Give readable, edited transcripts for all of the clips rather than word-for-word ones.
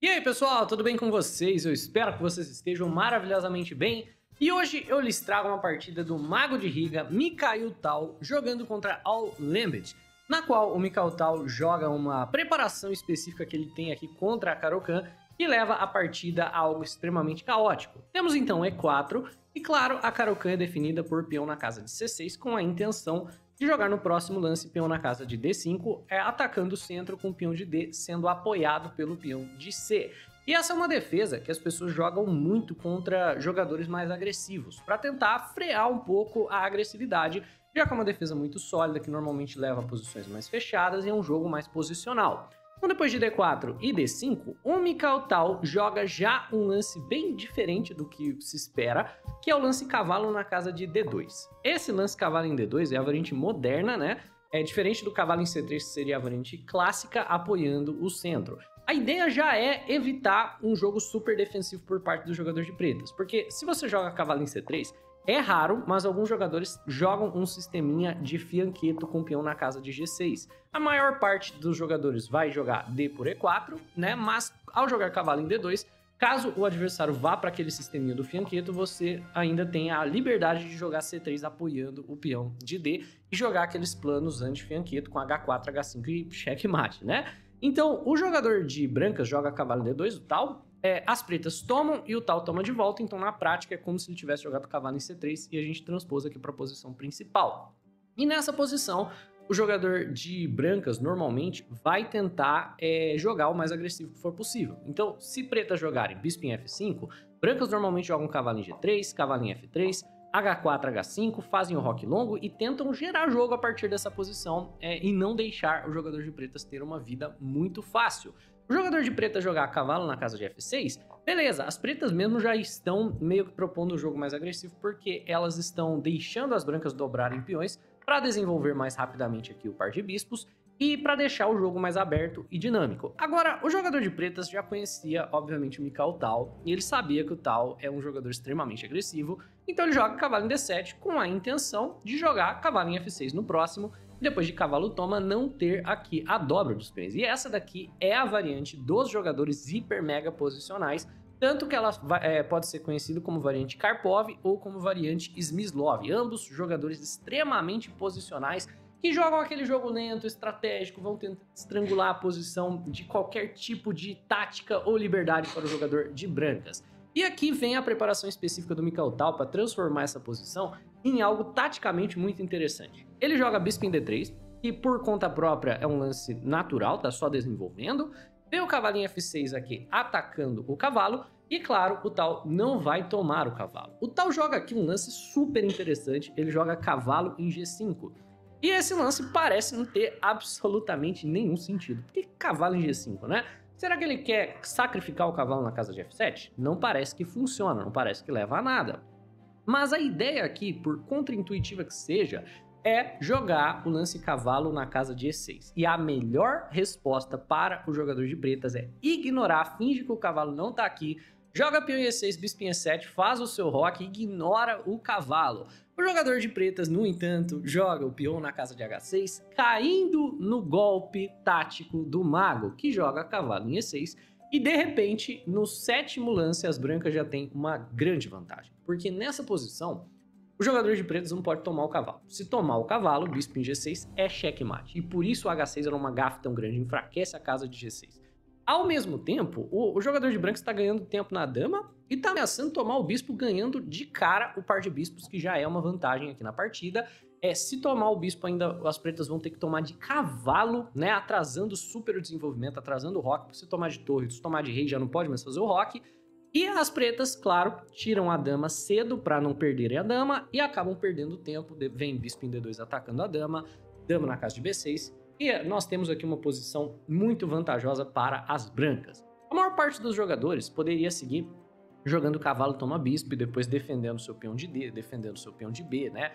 E aí pessoal, tudo bem com vocês? Eu espero que vocês estejam maravilhosamente bem. E hoje eu lhes trago uma partida do Mago de Riga, Mikhail Tal, jogando contra Al Lembed, na qual o Mikhail Tal joga uma preparação específica que ele tem aqui contra a Caro-Kann, que leva a partida a algo extremamente caótico. Temos então E4, e claro, a Caro-Kann é definida por peão na casa de C6, com a intenção de jogar no próximo lance peão na casa de D5, atacando o centro com o peão de D, sendo apoiado pelo peão de C. E essa é uma defesa que as pessoas jogam muito contra jogadores mais agressivos, para tentar frear um pouco a agressividade, já que é uma defesa muito sólida, que normalmente leva a posições mais fechadas e é um jogo mais posicional. Então, depois de D4 e D5, o Mikhail Tal joga já um lance bem diferente do que se espera, que é o lance cavalo na casa de D2. Esse lance cavalo em D2 é a variante moderna, né? É diferente do cavalo em C3, que seria a variante clássica, apoiando o centro. A ideia já é evitar um jogo super defensivo por parte do jogador de pretas, porque se você joga cavalo em C3, é raro, mas alguns jogadores jogam um sisteminha de fianqueto com peão na casa de G6. A maior parte dos jogadores vai jogar D por E4, né? Mas ao jogar cavalo em D2, caso o adversário vá para aquele sisteminha do fianqueto, você ainda tem a liberdade de jogar C3 apoiando o peão de D e jogar aqueles planos anti-fianqueto com H4, H5 e checkmate, né? Então, o jogador de brancas joga cavalo em D2, o Tal. As pretas tomam e o Tal toma de volta, então na prática é como se ele tivesse jogado cavalo em C3 e a gente transpôs aqui para a posição principal. E nessa posição, o jogador de brancas normalmente vai tentar jogar o mais agressivo que for possível. Então, se pretas jogarem bispo em F5, brancas normalmente jogam cavalo em G3, cavalo em F3, H4, H5, fazem o roque longo e tentam gerar jogo a partir dessa posição e não deixar o jogador de pretas ter uma vida muito fácil. O jogador de pretas jogar cavalo na casa de F6, beleza, as pretas mesmo já estão meio que propondo o jogo mais agressivo porque elas estão deixando as brancas dobrarem peões para desenvolver mais rapidamente aqui o par de bispos e para deixar o jogo mais aberto e dinâmico. Agora, o jogador de pretas já conhecia, obviamente, o Mikhail Tal, e ele sabia que o Tal é um jogador extremamente agressivo, então ele joga cavalo em D7 com a intenção de jogar cavalo em F6 no próximo, e depois de cavalo toma, não ter aqui a dobra dos peões. E essa daqui é a variante dos jogadores hiper mega posicionais, tanto que ela pode ser conhecida como variante Karpov ou como variante Smyslov, ambos jogadores extremamente posicionais, que jogam aquele jogo lento, estratégico, vão tentar estrangular a posição de qualquer tipo de tática ou liberdade para o jogador de brancas. E aqui vem a preparação específica do Mikhail Tal para transformar essa posição em algo taticamente muito interessante. Ele joga bispo em D3, que por conta própria é um lance natural, tá só desenvolvendo. Vem o cavalo em F6 aqui atacando o cavalo, e claro, o Tal não vai tomar o cavalo. O Tal joga aqui um lance super interessante, ele joga cavalo em G5. E esse lance parece não ter absolutamente nenhum sentido. Por que cavalo em G5, né? Será que ele quer sacrificar o cavalo na casa de F7? Não parece que funciona, não parece que leva a nada. Mas a ideia aqui, por contraintuitiva que seja, é jogar o lance cavalo na casa de E6. E a melhor resposta para o jogador de pretas é ignorar, finge que o cavalo não tá aqui, joga peão em E6, bispo em E7, faz o seu roque e ignora o cavalo. O jogador de pretas, no entanto, joga o peão na casa de H6, caindo no golpe tático do mago, que joga cavalo em E6, e de repente, no sétimo lance, as brancas já têm uma grande vantagem, porque nessa posição, o jogador de pretas não pode tomar o cavalo. Se tomar o cavalo, bispo em G6 é checkmate, e por isso o H6 era uma gafe tão grande, enfraquece a casa de G6. Ao mesmo tempo, o jogador de brancos está ganhando tempo na dama e está ameaçando tomar o bispo, ganhando de cara o par de bispos, que já é uma vantagem aqui na partida. Se tomar o bispo ainda, as pretas vão ter que tomar de cavalo, né, atrasando super o desenvolvimento, atrasando o roque. Se tomar de torre, se tomar de rei, já não pode mais fazer o roque. E as pretas, claro, tiram a dama cedo para não perderem a dama e acabam perdendo tempo. Vem bispo em D2 atacando a dama, dama na casa de B6. E nós temos aqui uma posição muito vantajosa para as brancas. A maior parte dos jogadores poderia seguir jogando cavalo toma bispo e depois defendendo seu peão de D, defendendo seu peão de B, né?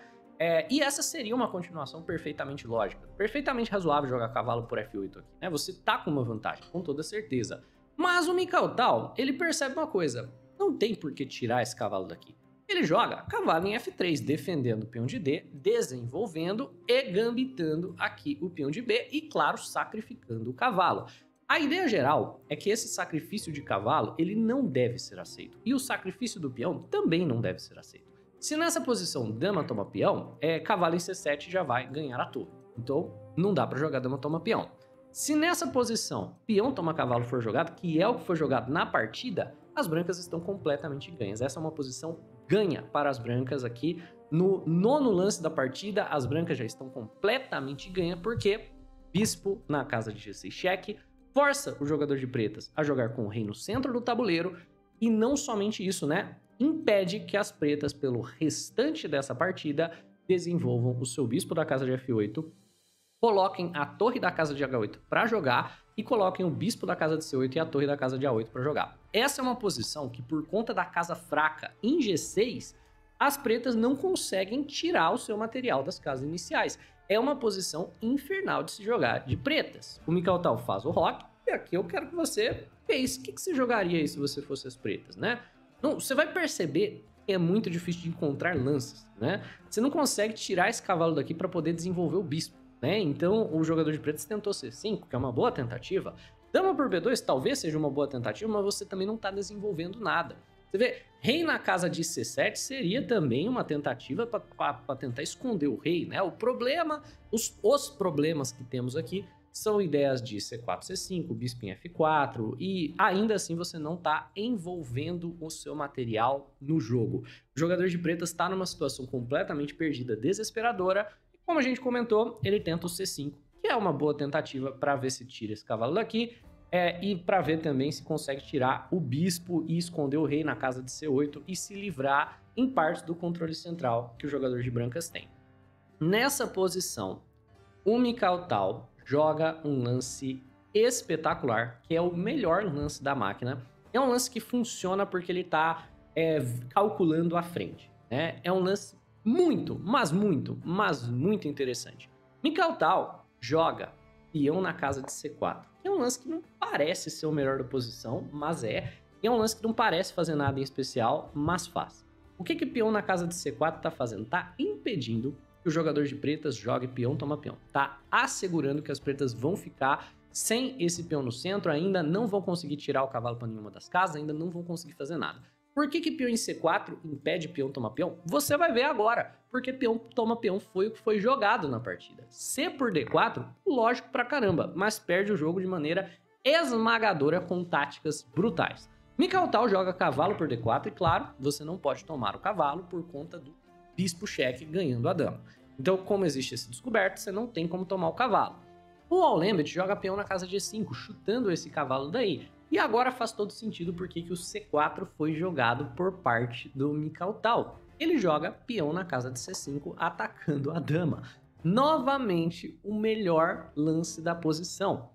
E essa seria uma continuação perfeitamente lógica, perfeitamente razoável jogar cavalo por F8 aqui, né? Você tá com uma vantagem, com toda certeza. Mas o Mikhail Tal, ele percebe uma coisa, não tem por que tirar esse cavalo daqui. Ele joga cavalo em F3, defendendo o peão de D, desenvolvendo e gambitando aqui o peão de B e, claro, sacrificando o cavalo. A ideia geral é que esse sacrifício de cavalo ele não deve ser aceito, e o sacrifício do peão também não deve ser aceito. Se nessa posição dama toma peão, cavalo em C7 já vai ganhar a torre, então não dá para jogar dama toma peão. Se nessa posição peão toma cavalo for jogado, que é o que foi jogado na partida, as brancas estão completamente ganhas. Essa é uma posição ganha para as brancas aqui. No nono lance da partida, as brancas já estão completamente ganhas, porque bispo na casa de G6 cheque força o jogador de pretas a jogar com o rei no centro do tabuleiro, e não somente isso, né? Impede que as pretas, pelo restante dessa partida, desenvolvam o seu bispo da casa de F8, coloquem a torre da casa de H8 para jogar e coloquem o bispo da casa de C8 e a torre da casa de A8 para jogar. Essa é uma posição que, por conta da casa fraca em G6, as pretas não conseguem tirar o seu material das casas iniciais. É uma posição infernal de se jogar de pretas. O Mikhail Tal faz o rock, e aqui eu quero que você pense o que você jogaria aí se você fosse as pretas, né? Não, você vai perceber que é muito difícil de encontrar lances, né? Você não consegue tirar esse cavalo daqui para poder desenvolver o bispo, né? Então o jogador de pretas tentou C5, que é uma boa tentativa. Dama por B2 talvez seja uma boa tentativa, mas você também não está desenvolvendo nada. Você vê, rei na casa de C7 seria também uma tentativa para tentar esconder o rei, né? O problema, os problemas que temos aqui são ideias de C4, C5, bispo em F4, e ainda assim você não está envolvendo o seu material no jogo. O jogador de pretas está numa situação completamente perdida, desesperadora, e como a gente comentou, ele tenta o C5, que é uma boa tentativa para ver se tira esse cavalo daqui, e para ver também se consegue tirar o bispo e esconder o rei na casa de C8 e se livrar em parte do controle central que o jogador de brancas tem. Nessa posição, o Mikhail Tal joga um lance espetacular, que é o melhor lance da máquina. É um lance que funciona porque ele está calculando a frente, né? É um lance muito, mas muito interessante. Mikhail Tal joga peão na casa de C4. É um lance que não parece ser o melhor da posição, mas é. E é um lance que não parece fazer nada em especial, mas faz. O que peão na casa de C4 está fazendo? Está impedindo que o jogador de pretas jogue peão, toma peão. Está assegurando que as pretas vão ficar sem esse peão no centro, ainda não vão conseguir tirar o cavalo para nenhuma das casas, ainda não vão conseguir fazer nada. Por que peão em C4 impede peão tomar peão? Você vai ver agora, porque peão toma peão foi o que foi jogado na partida. C por D4, lógico pra caramba, mas perde o jogo de maneira esmagadora com táticas brutais. Mikhail Tal joga cavalo por D4 e, claro, você não pode tomar o cavalo por conta do bispo cheque ganhando a dama. Então, como existe esse descoberto, você não tem como tomar o cavalo. O Al-Lembit joga peão na casa de E5, chutando esse cavalo daí. E agora faz todo sentido porque que o C4 foi jogado por parte do Mikhail Tal. Ele joga peão na casa de C5, atacando a dama. Novamente, o melhor lance da posição.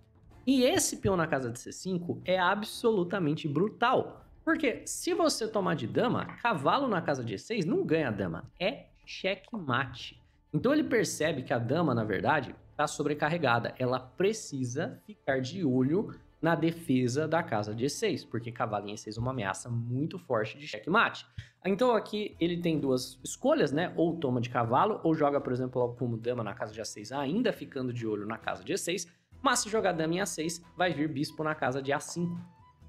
E esse peão na casa de C5 é absolutamente brutal. Porque se você tomar de dama, cavalo na casa de E6 não ganha a dama, é checkmate. Então ele percebe que a dama, na verdade, está sobrecarregada. Ela precisa ficar de olho na defesa da casa de E6, porque cavalo em E6 é uma ameaça muito forte de checkmate. Então aqui ele tem duas escolhas, né? Ou toma de cavalo, ou joga, por exemplo, como dama na casa de A6, ainda ficando de olho na casa de E6, mas se jogar dama em A6, vai vir bispo na casa de A5.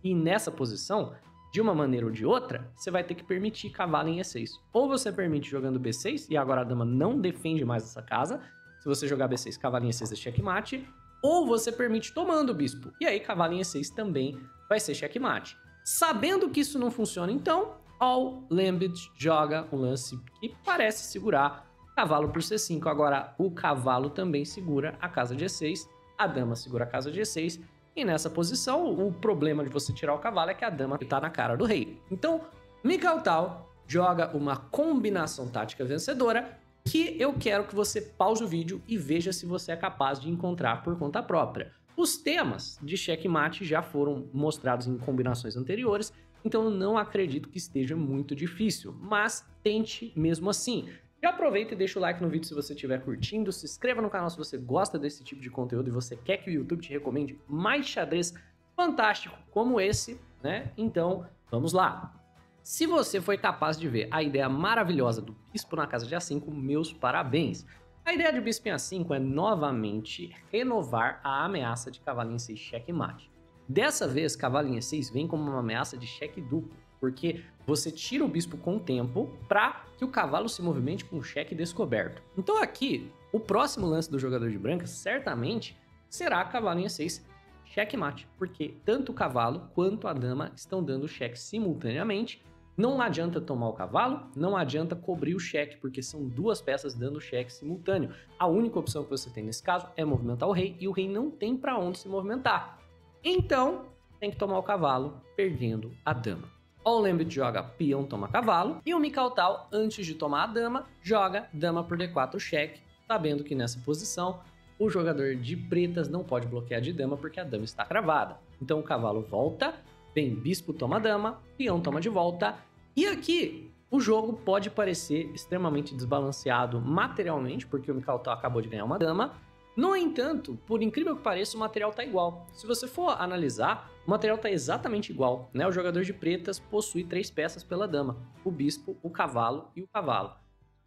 E nessa posição, de uma maneira ou de outra, você vai ter que permitir cavalo em E6. Ou você permite jogando B6, e agora a dama não defende mais essa casa. Se você jogar B6, cavalo em E6 é checkmate. Ou você permite tomando o bispo. E aí, cavalo em E6 também vai ser checkmate. Sabendo que isso não funciona, então, Al-Lembit joga um lance que parece segurar cavalo por C5. Agora, o cavalo também segura a casa de E6, a dama segura a casa de E6. E nessa posição, o problema de você tirar o cavalo é que a dama está na cara do rei. Então, Mikhail Tal joga uma combinação tática vencedora, que eu quero que você pause o vídeo e veja se você é capaz de encontrar por conta própria. Os temas de checkmate já foram mostrados em combinações anteriores, então eu não acredito que esteja muito difícil, mas tente mesmo assim. Já aproveita e deixa o like no vídeo se você estiver curtindo, se inscreva no canal se você gosta desse tipo de conteúdo e você quer que o YouTube te recomende mais xadrez fantástico como esse, né? Então, vamos lá! Se você foi capaz de ver a ideia maravilhosa do bispo na casa de A5, meus parabéns! A ideia de bispo em A5 é novamente renovar a ameaça de cavalo em 6 checkmate. Dessa vez, cavalo em E6 vem como uma ameaça de cheque duplo, porque você tira o bispo com o tempo para que o cavalo se movimente com o cheque descoberto. Então aqui, o próximo lance do jogador de brancas certamente será cavalo em E6 checkmate, porque tanto o cavalo quanto a dama estão dando cheque simultaneamente. Não adianta tomar o cavalo, não adianta cobrir o cheque, porque são duas peças dando cheque simultâneo. A única opção que você tem nesse caso é movimentar o rei, e o rei não tem para onde se movimentar. Então, tem que tomar o cavalo, perdendo a dama. O Lambit joga peão, toma cavalo, e o Mikhail Tal, antes de tomar a dama, joga dama por D4 cheque, sabendo que nessa posição o jogador de pretas não pode bloquear de dama porque a dama está cravada. Então o cavalo volta, vem bispo toma dama, peão toma de volta, e aqui o jogo pode parecer extremamente desbalanceado materialmente, porque o Mikhail Tal acabou de ganhar uma dama. No entanto, por incrível que pareça, o material está igual. Se você for analisar, o material está exatamente igual, né? O jogador de pretas possui 3 peças pela dama, o bispo, o cavalo e o cavalo.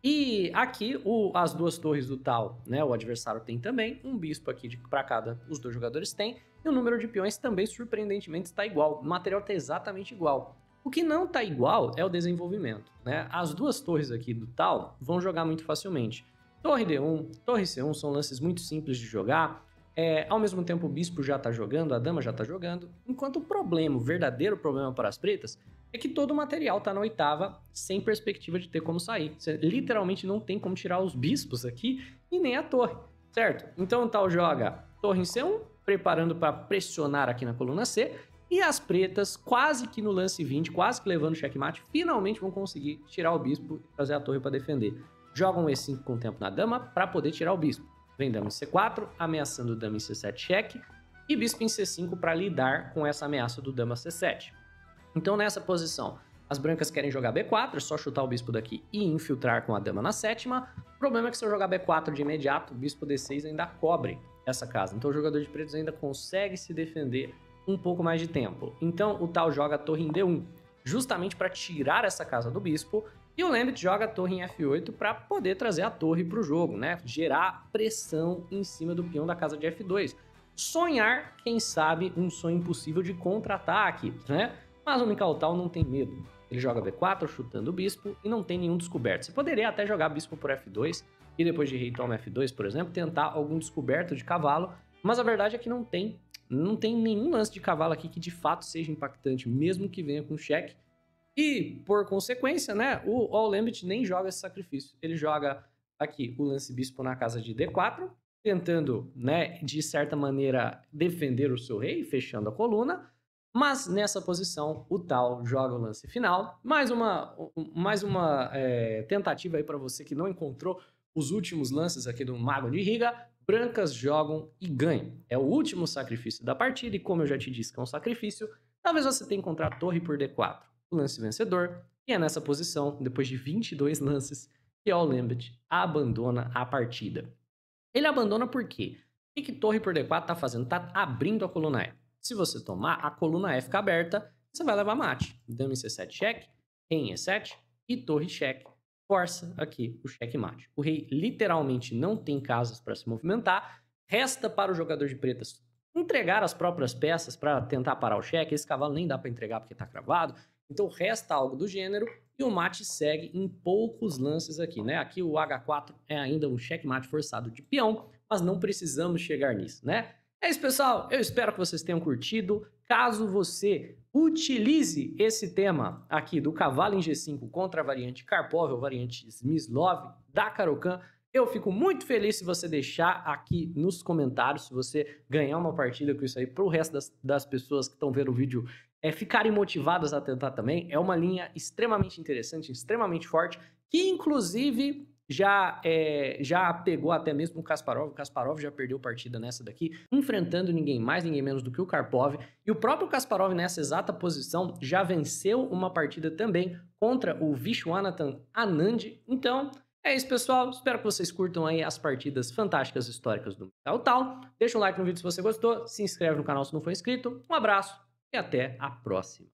E aqui, as duas torres do Tal, né, o adversário tem também, um bispo aqui para cada, os dois jogadores têm, e o número de peões também, surpreendentemente, está igual. O material está exatamente igual. O que não está igual é o desenvolvimento, né? As duas torres aqui do Tal vão jogar muito facilmente. Torre D1, torre C1 são lances muito simples de jogar. Ao mesmo tempo, o bispo já está jogando, a dama já está jogando. Enquanto o problema, o verdadeiro problema para as pretas, é que todo o material está na oitava sem perspectiva de ter como sair. Você literalmente não tem como tirar os bispos aqui e nem a torre, certo? Então o Tal joga torre em C1, preparando para pressionar aqui na coluna C, e as pretas, quase que no lance 20, quase que levando checkmate, finalmente vão conseguir tirar o bispo e fazer a torre para defender. Jogam E5 com o tempo na dama para poder tirar o bispo. Vem dama em C4, ameaçando dama em C7 cheque, e bispo em C5 para lidar com essa ameaça do dama C7. Então nessa posição, as brancas querem jogar B4, é só chutar o bispo daqui e infiltrar com a dama na sétima. O problema é que se eu jogar B4 de imediato, o bispo D6 ainda cobre essa casa. Então o jogador de pretos ainda consegue se defender um pouco mais de tempo. Então o Tal joga a torre em D1, justamente para tirar essa casa do bispo, e o Lambit joga a torre em F8 para poder trazer a torre para o jogo, né? Gerar pressão em cima do peão da casa de F2. Sonhar, quem sabe, um sonho impossível de contra-ataque, né? Mas o Mikhail Tal não tem medo. Ele joga B4 chutando o bispo e não tem nenhum descoberto. Você poderia até jogar bispo por F2 e depois de rei toma F2, por exemplo, tentar algum descoberto de cavalo, mas a verdade é que não tem nenhum lance de cavalo aqui que de fato seja impactante, mesmo que venha com cheque. E, por consequência, né, o Lambit nem joga esse sacrifício. Ele joga aqui o lance bispo na casa de D4, tentando, né, de certa maneira, defender o seu rei, fechando a coluna. Mas nessa posição, o Tal joga o lance final. Mais uma tentativa aí para você que não encontrou os últimos lances aqui do Mago de Riga. Brancas jogam e ganham. É o último sacrifício da partida e como eu já te disse que é um sacrifício, talvez você tenha que encontrar torre por D4. O lance vencedor. E é nessa posição, depois de 22 lances, que o Lambit abandona a partida. Ele abandona por quê? O que torre por D4 está fazendo? Está abrindo a coluna E. Se você tomar, a coluna E fica aberta, você vai levar mate. Dama em C7 cheque, rei em E7 e torre cheque. Força aqui o checkmate. O rei literalmente não tem casas para se movimentar. Resta para o jogador de pretas entregar as próprias peças para tentar parar o cheque. Esse cavalo nem dá para entregar porque está cravado. Então resta algo do gênero e o mate segue em poucos lances aqui, né? Aqui o H4 é ainda um checkmate forçado de peão, mas não precisamos chegar nisso, né? É isso, pessoal. Eu espero que vocês tenham curtido. Caso você utilize esse tema aqui do cavalo em G5 contra a variante Karpov ou variante Smyslov da Caro-Kann, eu fico muito feliz se você deixar aqui nos comentários, se você ganhar uma partida com isso aí para o resto das pessoas que estão vendo o vídeo ficarem motivadas a tentar também. É uma linha extremamente interessante, extremamente forte, que inclusive já pegou até mesmo o Kasparov. O Kasparov já perdeu partida nessa daqui, enfrentando ninguém mais, ninguém menos do que o Karpov. E o próprio Kasparov, nessa exata posição, já venceu uma partida também contra o Vishwanathan Anand. Então, é isso, pessoal. Espero que vocês curtam aí as partidas fantásticas históricas do Mikhail Tal. Deixa um like no vídeo se você gostou, se inscreve no canal se não for inscrito. Um abraço e até a próxima.